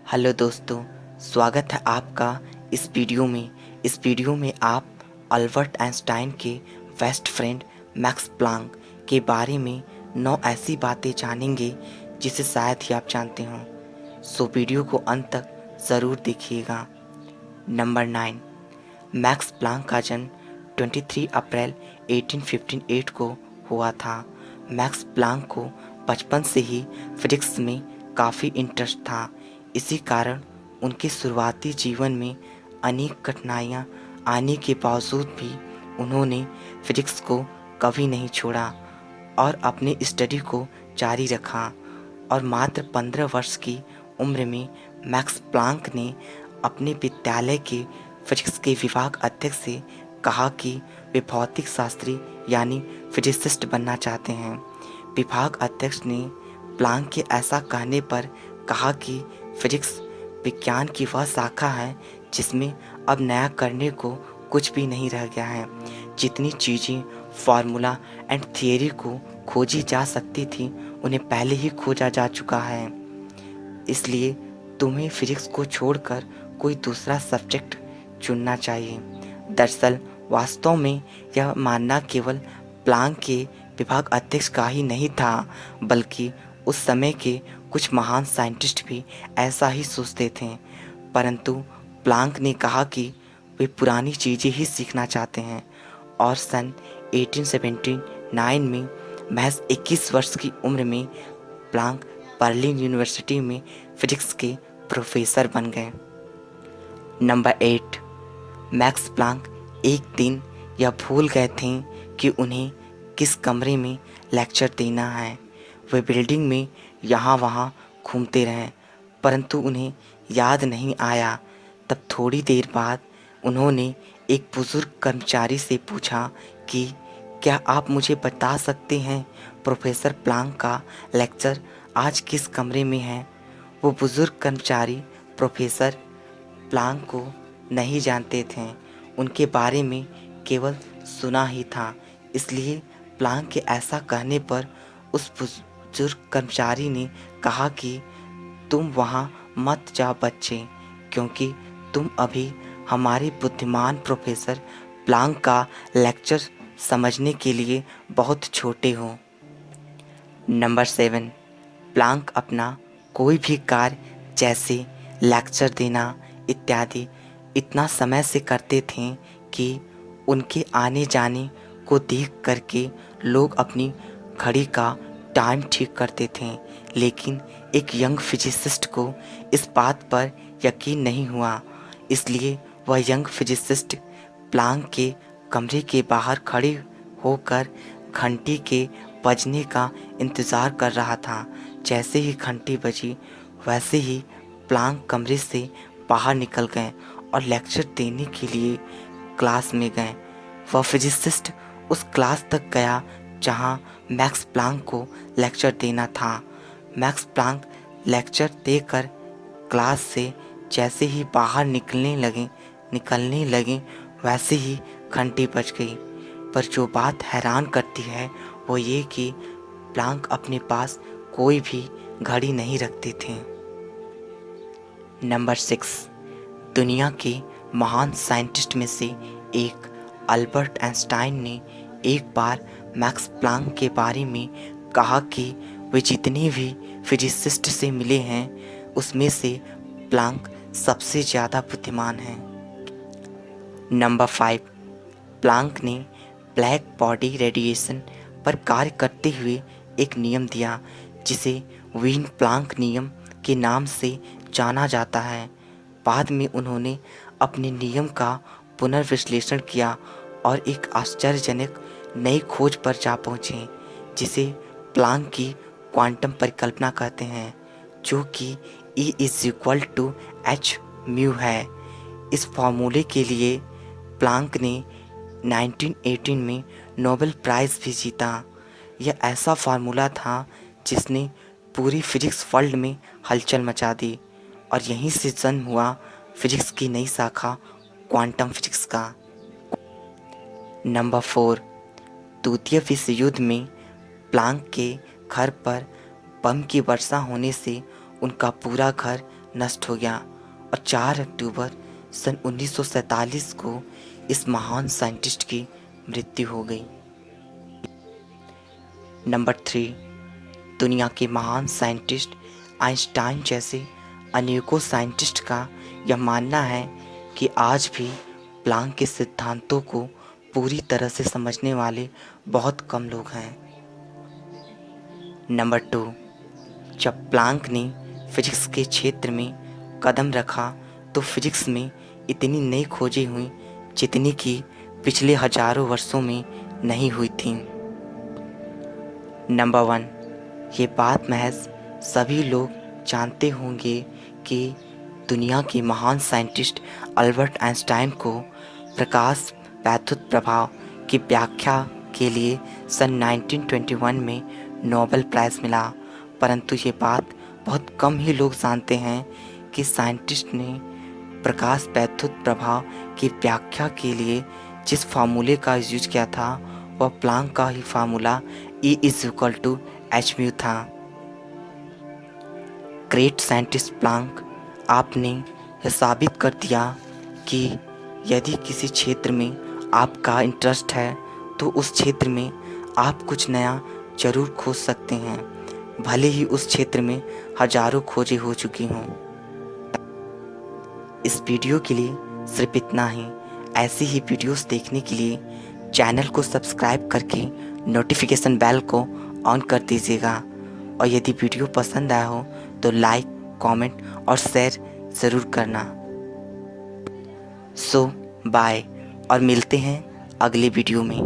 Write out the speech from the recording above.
Hello दोस्तों, स्वागत है आपका इस वीडियो में आप अल्बर्ट आइंस्टाइन के बेस्ट फ्रेंड मैक्स प्लांक के बारे में 9 ऐसी बातें जानेंगे जिसे शायद ही आप जानते हों। सो वीडियो को अंत तक ज़रूर देखिएगा। नंबर 9, मैक्स प्लांक का जन्म 23 अप्रैल 1858 को हुआ था। मैक्स प्लांक को बचपन से ही फिजिक्स में काफ़ी इंटरेस्ट था। इसी कारण उनके शुरुआती जीवन में अनेक कठिनाइयाँ आने के बावजूद भी उन्होंने फिजिक्स को कभी नहीं छोड़ा और अपने स्टडी को जारी रखा। और मात्र 15 वर्ष की उम्र में मैक्स प्लांक ने अपने विद्यालय के फिजिक्स के विभाग अध्यक्ष से कहा कि वे भौतिक शास्त्री यानी फिजिसिस्ट बनना चाहते हैं। विभाग अध्यक्ष ने प्लांक के ऐसा कहने पर कहा कि फिजिक्स विज्ञान की वह शाखा है जिसमें अब नया करने को कुछ भी नहीं रह गया है। जितनी चीज़ें फार्मूला एंड थियरी को खोजी जा सकती थी उन्हें पहले ही खोजा जा चुका है। इसलिए तुम्हें फिजिक्स को छोड़कर कोई दूसरा सब्जेक्ट चुनना चाहिए। दरअसल वास्तव में यह मानना केवल प्लांक के विभाग अध्यक्ष का ही नहीं था, बल्कि उस समय के कुछ महान साइंटिस्ट भी ऐसा ही सोचते थे। परंतु प्लांक ने कहा कि वे पुरानी चीज़ें ही सीखना चाहते हैं और सन 1879 में महज 21 वर्ष की उम्र में प्लांक बर्लिन यूनिवर्सिटी में फिजिक्स के प्रोफेसर बन गए। नंबर 8, मैक्स प्लांक एक दिन यह भूल गए थे कि उन्हें किस कमरे में लेक्चर देना है। वे बिल्डिंग में यहाँ वहाँ घूमते रहे, परंतु उन्हें याद नहीं आया। तब थोड़ी देर बाद उन्होंने एक बुज़ुर्ग कर्मचारी से पूछा कि क्या आप मुझे बता सकते हैं प्रोफेसर प्लांक का लेक्चर आज किस कमरे में है। वो बुज़ुर्ग कर्मचारी प्रोफेसर प्लांक को नहीं जानते थे, उनके बारे में केवल सुना ही था। इसलिए प्लांक के ऐसा कहने पर उस बुजुर्ग कर्मचारी ने कहा कि तुम वहाँ मत जाओ बच्चे, क्योंकि तुम अभी हमारे बुद्धिमान प्रोफेसर प्लांक का लेक्चर समझने के लिए बहुत छोटे हो। नंबर 7, प्लांक अपना कोई भी कार्य जैसे लेक्चर देना इत्यादि इतना समय से करते थे कि उनके आने जाने को देख करके लोग अपनी घड़ी का टाइम ठीक करते थे। लेकिन एक यंग फिजिसिस्ट को इस बात पर यकीन नहीं हुआ, इसलिए वह यंग फिजिसिस्ट प्लांक के कमरे के बाहर खड़े होकर घंटी के बजने का इंतज़ार कर रहा था। जैसे ही घंटी बजी वैसे ही प्लांक कमरे से बाहर निकल गए और लेक्चर देने के लिए क्लास में गए। वह फिजिसिस्ट उस क्लास तक गया जहां मैक्स प्लांक को लेक्चर देना था। मैक्स प्लांक लेक्चर देकर क्लास से जैसे ही बाहर निकलने लगे वैसे ही घंटी बज गई। पर जो बात हैरान करती है वो ये कि प्लांक अपने पास कोई भी घड़ी नहीं रखते थे। नंबर 6, दुनिया के महान साइंटिस्ट में से एक अल्बर्ट आइंस्टाइन ने एक बार मैक्स प्लांक के बारे में कहा कि वे जितने भी फिजिसिस्ट से मिले हैं उसमें से प्लांक सबसे ज़्यादा बुद्धिमान हैं। नंबर 5, प्लांक ने ब्लैक बॉडी रेडिएशन पर कार्य करते हुए एक नियम दिया जिसे वीन प्लांक नियम के नाम से जाना जाता है। बाद में उन्होंने अपने नियम का पुनर्विश्लेषण किया और एक आश्चर्यजनक नई खोज पर जा पहुँचे जिसे प्लांक की क्वांटम परिकल्पना कहते हैं, जो कि E=h/μ है। इस फार्मूले के लिए प्लांक ने 1918 में नोबेल प्राइज़ भी जीता। यह ऐसा फार्मूला था जिसने पूरी फिजिक्स वर्ल्ड में हलचल मचा दी और यहीं से जन्म हुआ फिजिक्स की नई शाखा क्वांटम फिजिक्स का। नंबर 4, द्वितीय विश्व युद्ध में प्लांक के घर पर बम की वर्षा होने से उनका पूरा घर नष्ट हो गया और 4 अक्टूबर सन 1947 को इस महान साइंटिस्ट की मृत्यु हो गई। नंबर 3, दुनिया के महान साइंटिस्ट आइंस्टाइन जैसे अनेकों साइंटिस्ट का यह मानना है कि आज भी प्लांक के सिद्धांतों को पूरी तरह से समझने वाले बहुत कम लोग हैं। नंबर 2, जब प्लांक ने फिजिक्स के क्षेत्र में कदम रखा तो फिजिक्स में इतनी नई खोजें हुई जितनी कि पिछले हजारों वर्षों में नहीं हुई थी। नंबर 1, ये बात महज सभी लोग जानते होंगे कि दुनिया के महान साइंटिस्ट अल्बर्ट आइंस्टाइन को प्रकाश वैद्युत प्रभाव की व्याख्या के लिए सन 1921 में नोबेल प्राइज़ मिला, परंतु ये बात बहुत कम ही लोग जानते हैं कि साइंटिस्ट ने प्रकाश वैद्युत प्रभाव की व्याख्या के लिए जिस फार्मूले का यूज किया था वह प्लांक का ही फार्मूला E=hmu था। ग्रेट साइंटिस्ट प्लांक, आपने यह साबित कर दिया कि यदि किसी क्षेत्र में आपका इंटरेस्ट है तो उस क्षेत्र में आप कुछ नया जरूर खोज सकते हैं, भले ही उस क्षेत्र में हजारों खोजें हो चुकी हों। इस वीडियो के लिए सिर्फ इतना ही। ऐसी ही वीडियोस देखने के लिए चैनल को सब्सक्राइब करके नोटिफिकेशन बेल को ऑन कर दीजिएगा और यदि वीडियो पसंद आया हो तो लाइक, कमेंट और शेयर ज़रूर करना। सो बाय और मिलते हैं अगले वीडियो में।